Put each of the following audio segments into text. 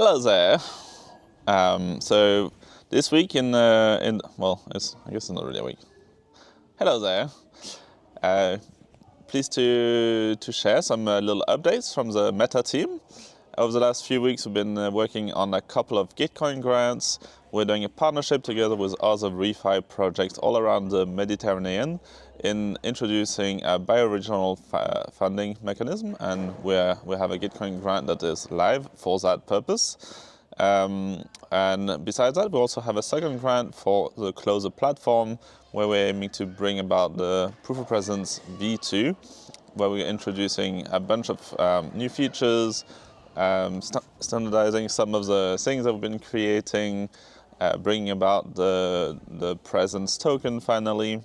Hello there. So this week I guess it's not really a week. Hello there. Uh, Pleased to share some little updates from the Meta team. Over the last few weeks, we've been working on a couple of Gitcoin grants. We're doing a partnership together with other refi projects all around the Mediterranean in introducing a bioregional funding mechanism, and we have a Gitcoin grant that is live for that purpose. And besides that, we also have a second grant for the Closer platform, where we're aiming to bring about the Proof of Presence V2, where we're introducing a bunch of new features, standardizing some of the things that we've been creating, bringing about the presence token finally,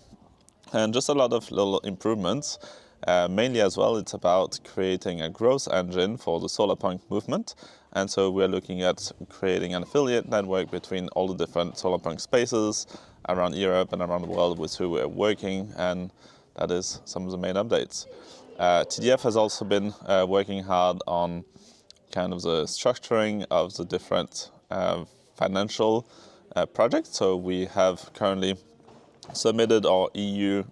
and just a lot of little improvements. Mainly as well, it's about creating a growth engine for the solarpunk movement. And so we're looking at creating an affiliate network between all the different solarpunk spaces around Europe and around the world with who we're working, and that is some of the main updates. TDF has also been working hard on kind of the structuring of the different financial projects. So we have currently submitted our EU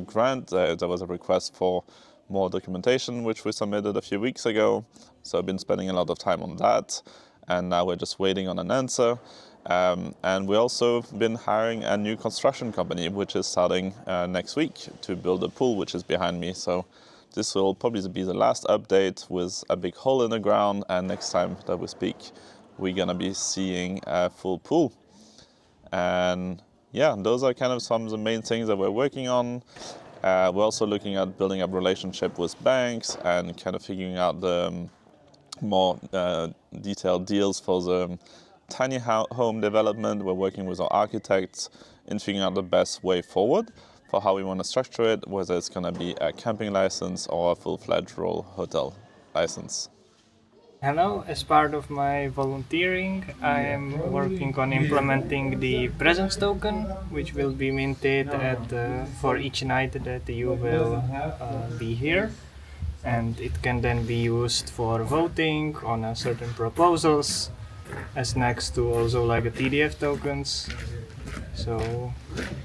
grant. There was a request for more documentation, which we submitted a few weeks ago. So I've been spending a lot of time on that, and now we're just waiting on an answer. And we also been hiring a new construction company, which is starting next week to build a pool, which is behind me. So this will probably be the last update with a big hole in the ground, and next time that we speak, we're gonna be seeing a full pool. And yeah, those are kind of some of the main things that we're working on. We're also looking at building up relationship with banks and kind of figuring out the more detailed deals for the tiny home development. We're working with our architects in figuring out the best way forward for how we want to structure it, whether it's going to be a camping license or a full-fledged rural hotel license. Hello, as part of my volunteering, I am working on implementing the presence token, which will be minted for each night that you will be here. And it can then be used for voting on certain proposals, as next to also like a TDF tokens. So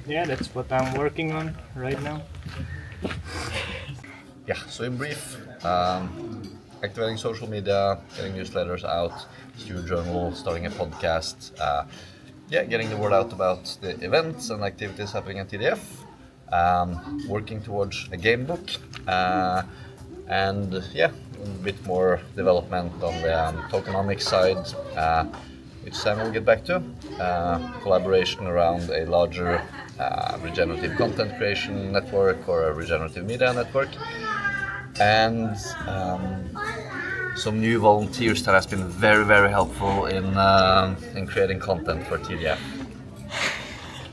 yeah, that's what I'm working on right now. Yeah, so in brief, activating social media, getting newsletters out, Stuart Journal, starting a podcast, getting the word out about the events and activities happening at TDF, working towards a game book, and a bit more development on the tokenomics side, which Sam will get back to, collaboration around a larger regenerative content creation network or a regenerative media network, and some new volunteers that has been very, very helpful in creating content for TDF.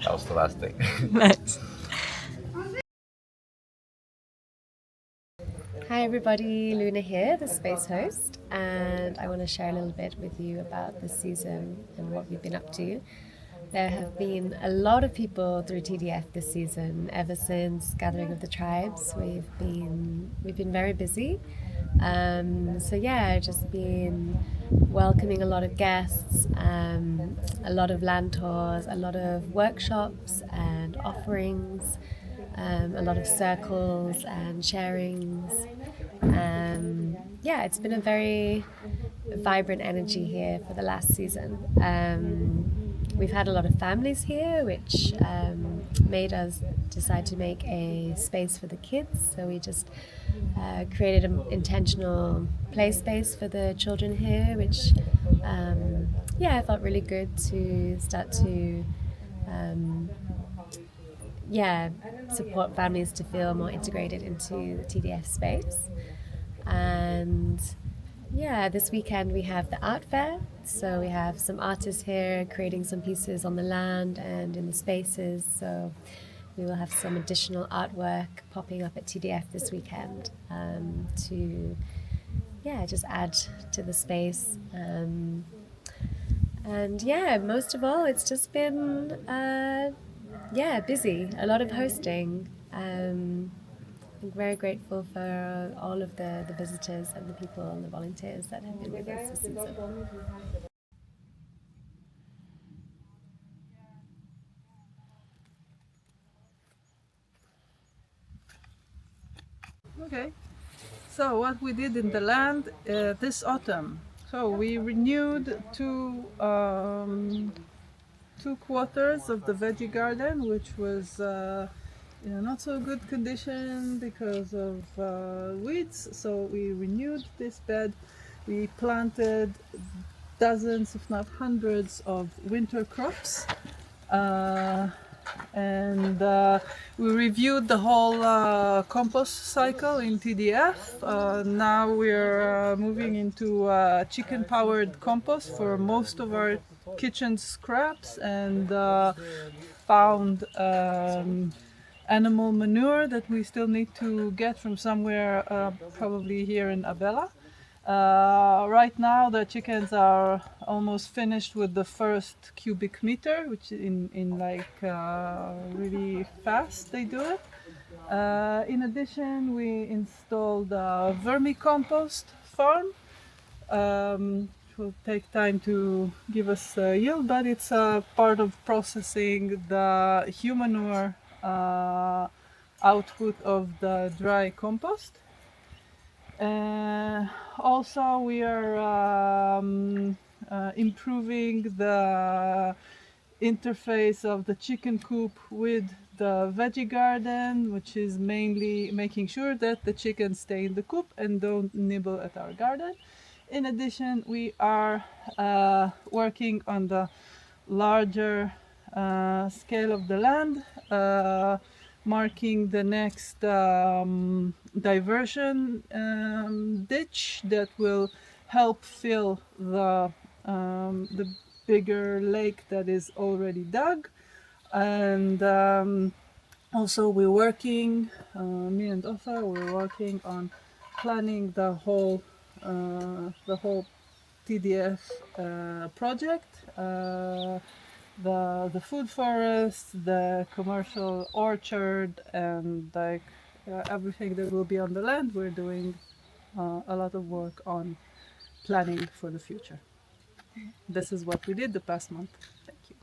That was the last thing. Nice. Hi everybody, Luna here, the space host, and I want to share a little bit with you about this season and what we've been up to. There have been a lot of people through TDF this season. Ever since Gathering of the Tribes, we've been very busy. Just been welcoming a lot of guests, a lot of land tours, a lot of workshops and offerings, a lot of circles and sharings. It's been a very vibrant energy here for the last season. We've had a lot of families here, which made us decide to make a space for the kids. So we just created an intentional play space for the children here, which I felt really good to start to support families to feel more integrated into the TDF space. And this weekend we have the art fair. So we have some artists here creating some pieces on the land and in the spaces. So we will have some additional artwork popping up at TDF this weekend to just add to the space. Most of all, it's just been busy, a lot of hosting. I'm very grateful for all of the visitors and the people and the volunteers that have been with us this season. Okay. So what we did in the land this autumn. So we renewed two quarters of the veggie garden, which was not so good condition because of weeds. So we renewed this bed. We planted dozens, if not hundreds, of winter crops. Uh, and we reviewed the whole compost cycle in TDF. Now we're moving into chicken powered compost for most of our kitchen scraps, and found animal manure that we still need to get from somewhere, probably here in Abella. Right now the chickens are almost finished with the first cubic meter, which in like really fast they do it. In addition, we installed a vermicompost farm. It will take time to give us yield, but it's a part of processing the humanure output of the dry compost. Also, we are improving the interface of the chicken coop with the veggie garden, which is mainly making sure that the chickens stay in the coop and don't nibble at our garden. In addition, we are working on the larger scale of the land, marking the next diversion ditch that will help fill the bigger lake that is already dug. And also we're working, me and Ofa, we're working on planning the whole TDF project. The food forest, the commercial orchard, and like everything that will be on the land. We're doing a lot of work on planning for the future. This is what we did the past month. Thank you.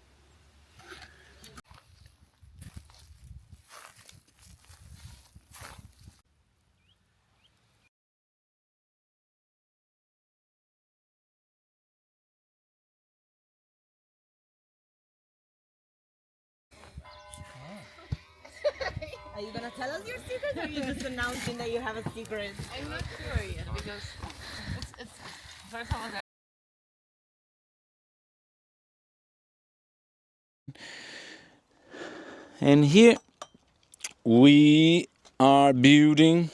Are you gonna tell us your secret, or are you just announcing that you have a secret? I'm not sure yet because it's first of all that And here we are building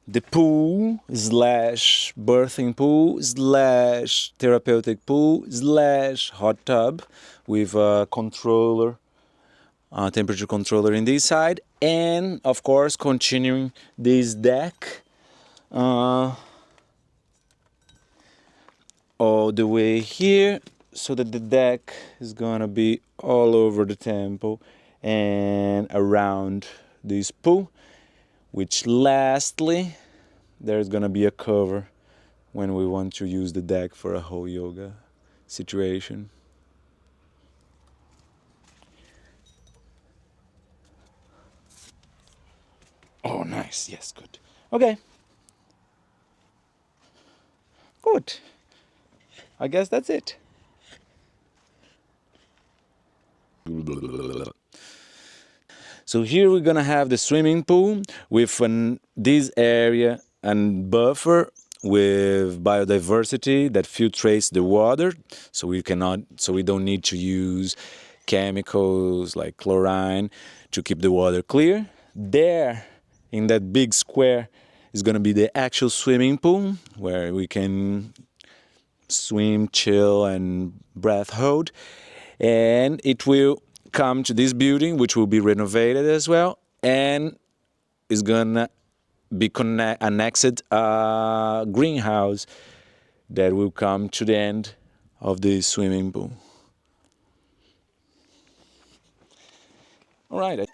the pool slash birthing pool slash therapeutic pool slash hot tub with a controller, temperature controller in this side, and of course continuing this deck all the way here, so that the deck is gonna be all over the temple and around this pool, which lastly there's gonna be a cover when we want to use the deck for a whole yoga situation. Oh, nice. Yes, good. Okay. Good. I guess that's it. So here we're gonna have the swimming pool with this area and buffer with biodiversity that filtrates the water, so we don't need to use chemicals like chlorine to keep the water clear. There, in that big square, is gonna be the actual swimming pool where we can swim, chill, and breath hold. And it will come to this building, which will be renovated as well, and is gonna be annexed a greenhouse that will come to the end of the swimming pool. All right.